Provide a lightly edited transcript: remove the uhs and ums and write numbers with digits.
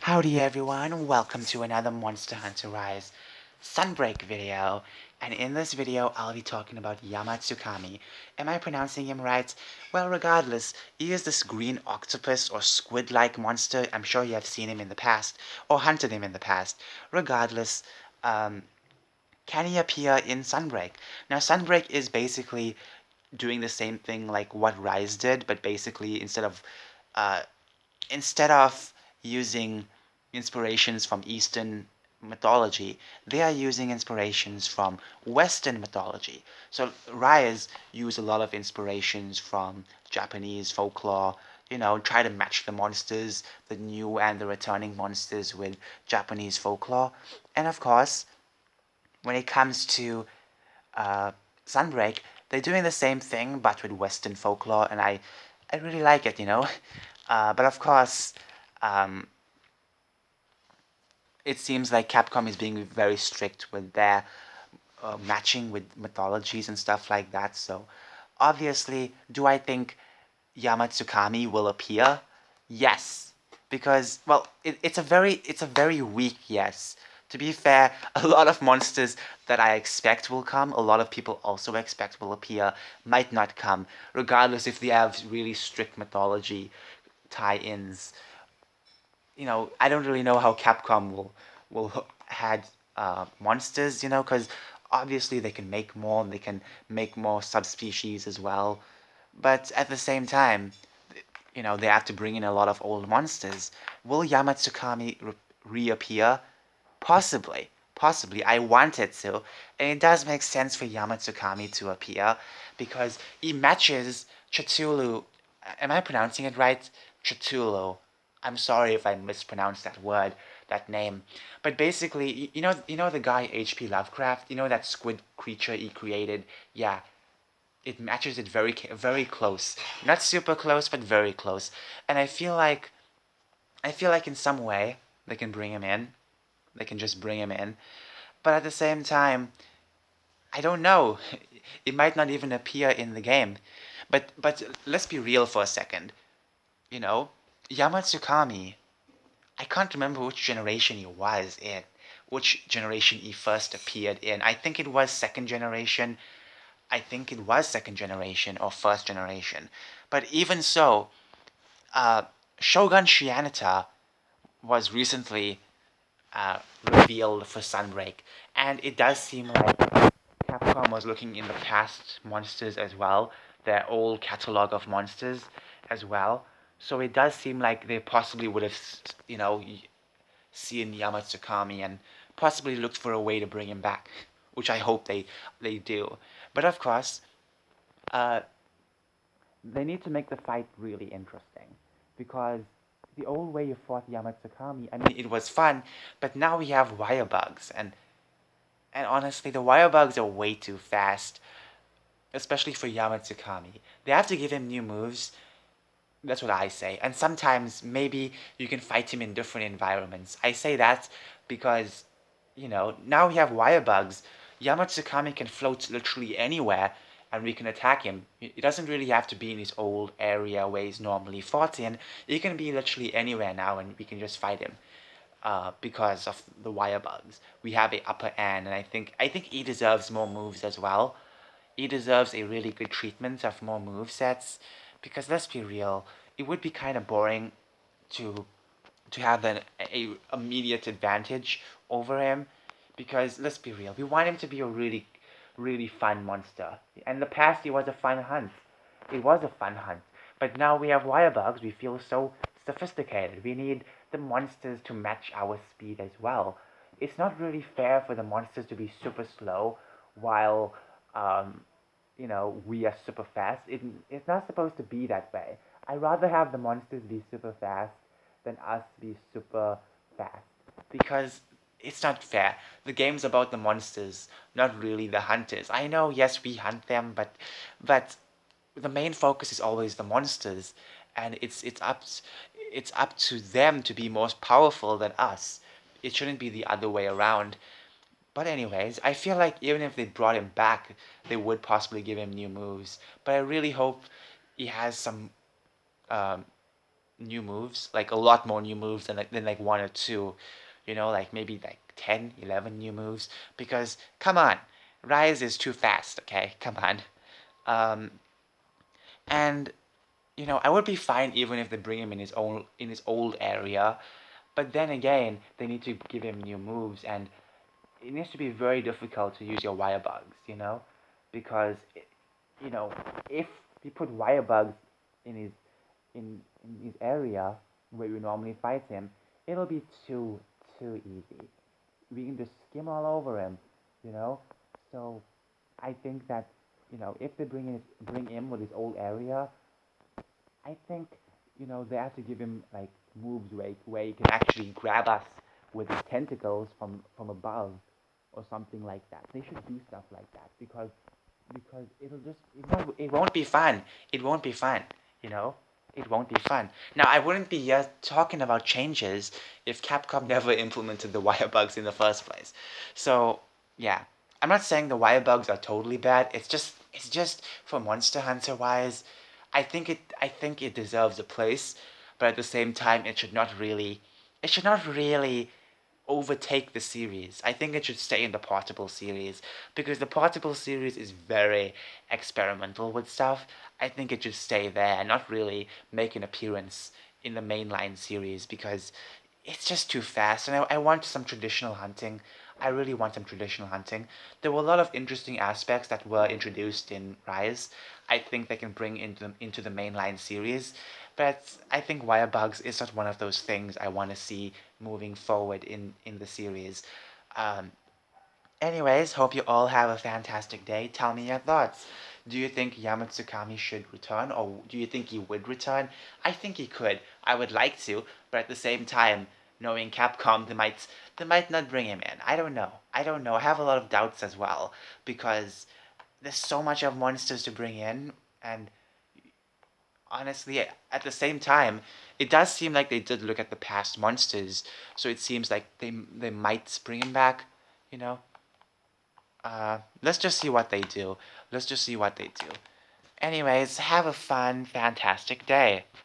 Howdy everyone, welcome to another Monster Hunter Rise Sunbreak video. And in this video, I'll be talking about Yamatsukami. Am I pronouncing him right? Well, regardless, he is this green octopus or squid-like monster. I'm sure you have seen him in the past, or hunted him in the past. Regardless, can he appear in Sunbreak? Now, Sunbreak is basically doing the same thing like what Rise did, but basically uh, instead of using inspirations from Eastern mythology, they are using inspirations from Western mythology. So Rise use a lot of inspirations from Japanese folklore, try to match the monsters, the new and the returning monsters with Japanese folklore. And of course, when it comes to uh, Sunbreak, they're doing the same thing but with Western folklore, and I really like it. But of course, um, it seems like Capcom is being very strict with their matching with mythologies and stuff like that. So, obviously, do I think Yamatsukami will appear? Yes, because well, it's a very weak yes. To be fair, a lot of monsters that I expect will come, a lot of people also expect will appear, might not come, regardless if they have really strict mythology tie-ins. I don't really know how Capcom will had monsters, because obviously they can make more, and they can make more subspecies as well. But at the same time, they have to bring in a lot of old monsters. Will Yamatsukami reappear? Possibly. Possibly. I want it to. And it does make sense for Yamatsukami to appear because he matches Cthulhu. Am I pronouncing it right? Cthulhu. I'm sorry if I mispronounced that word, that name. But basically, you know the guy H.P. Lovecraft. You know that squid creature he created. Yeah, it matches it very close. Not super close, but very close. And I feel like in some way they can bring him in. They can just bring him in. But at the same time, I don't know. It might not even appear in the game. But let's be real for a second. You know, Yamatsukami, I can't remember which generation he was in, which generation he first appeared in. I think it was second generation. I think it was second generation or first generation. But even so, uh, Shogun Shianata was recently revealed for Sunbreak, and it does seem like Capcom was looking in the past monsters as well, their old catalog of monsters as well. So it does seem like they possibly would have, seen Yamatsukami and possibly looked for a way to bring him back, which I hope they do. But of course, uh, they need to make the fight really interesting because the old way you fought Yamatsukami, I mean, it was fun, but now we have wire bugs, and honestly, the wire bugs are way too fast, especially for Yamatsukami. They have to give him new moves. That's what I say. And sometimes maybe you can fight him in different environments. I say that because, now we have wire bugs. Yamatsukami can float literally anywhere and we can attack him. It doesn't really have to be in his old area where he's normally fought in. He can be literally anywhere now and we can just fight him. Because of the wire bugs, we have a upper hand, and I think he deserves more moves as well. He deserves a really good treatment of more move sets, because let's be real, it would be kind of boring to to have a immediate advantage over him, because let's be real, we want him to be a really fun monster. In the past, he was a fun hunt. It was a fun hunt, but now we have wire bugs. We feel so sophisticated. We need the monsters to match our speed as well. It's not really fair for the monsters to be super slow while um, we are super fast. It's not supposed to be that way. I'd rather have the monsters be super fast than us be super fast. Because it's not fair. The game's about the monsters, not really the hunters. I know, yes, we hunt them, but the main focus is always the monsters, and it's up to them to be more powerful than us. It shouldn't be the other way around. But anyways, I feel like even if they brought him back, they would possibly give him new moves. But I really hope he has some um, new moves, like a lot more new moves than like one or two, like maybe like 10, 11 new moves. Because come on, Rise is too fast. Okay, come on. Um, and I would be fine even if they bring him in his old area. But then again, they need to give him new moves, and it needs to be very difficult to use your wire bugs, because you know if you put wire bugs in his area where you normally fight him, it'll be too easy. We can just skim all over him, you know. So I think that if they bring him with his old area, I think they have to give him like moves where he can actually grab us with his tentacles from above or something like that. They should do stuff like that because it won't be fun. It won't be fun, you know? It won't be fun. Now, I wouldn't be here talking about changes if Capcom never implemented the wire bugs in the first place. So, yeah. I'm not saying the wire bugs are totally bad. It's just for Monster Hunter wise, I think it deserves a place, but at the same time it should not really overtake the series. I think it should stay in the portable series because the portable series is very experimental with stuff. I think it should stay there and not really make an appearance in the mainline series because it's just too fast. And I want some traditional hunting. I really want some traditional hunting. There were a lot of interesting aspects that were introduced in Rise. I think they can bring into the mainline series, but I think Wirebugs is not one of those things I want to see moving forward in the series. Um, Anyways, hope you all have a fantastic day. Tell me your thoughts. Do you think Yamatsukami should return, or do you think he would return? I think he could. I would like to, but at the same time, knowing Capcom, they might not bring him in. I don't know. I don't know. I have a lot of doubts as well because there's so much of monsters to bring in, and honestly, at the same time, it does seem like they did look at the past monsters, so it seems like they might bring him back. You know, let's just see what they do. Let's just see what they do. Anyways, have a fun, fantastic day.